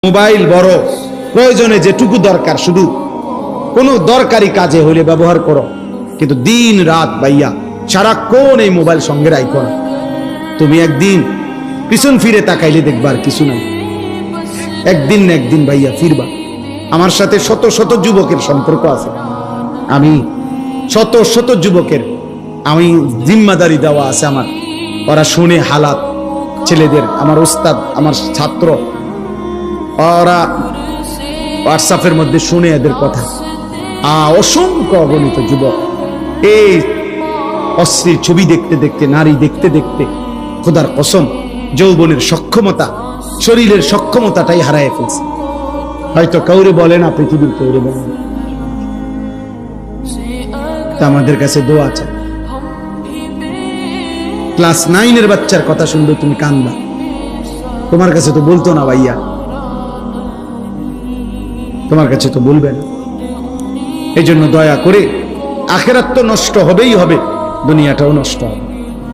Mobile বড়, প্রয়োজনে যেটুকু দরকার শুধু কোনো দরকারি কাজে হলে ব্যবহার করো, কিন্তু দিন রাত ভাইয়া সারাক্ষণ এই মোবাইল সঙ্গে রাখো না। তুমি একদিন পিছন ফিরে তাকাইলে দেখবার কিছু নাই, একদিন না একদিন ভাইয়া ফিরবা। আমার সাথে শত শত যুবকের সম্পর্ক আছে, আমি শত শত যুবকের আমি জিম্মাদারি দেওয়া আছে আমার, ওরা শুনে হালাত ছেলেদের, আমার ওস্তাদ আমার ছাত্র, ওরা হোয়াটসঅ্যাপের মধ্যে শুনে এদের কথা। অসংখ্য অগণিত যুবক এই অশ্লীল ছবি দেখতে দেখতে, নারী দেখতে দেখতে খোদার কসম যৌবনের সক্ষমতা, শরীরের সক্ষমতাটাই হারায় ফেলছে। হয়তো কাউরে বলে না, পৃথিবীর কাউরে বলে না। তা আমাদের কাছে দোয়া আছে। ক্লাস 9-এর বাচ্চার কথা শুনলে তুমি কান্দবা, তোমার কাছে তো বলতো না ভাইয়া, তোমার কাছে তো বলবে না। এই জন্য দয়া করে, আখেরাত তো নষ্ট হবেই হবে, দুনিয়াটাও নষ্ট হবে।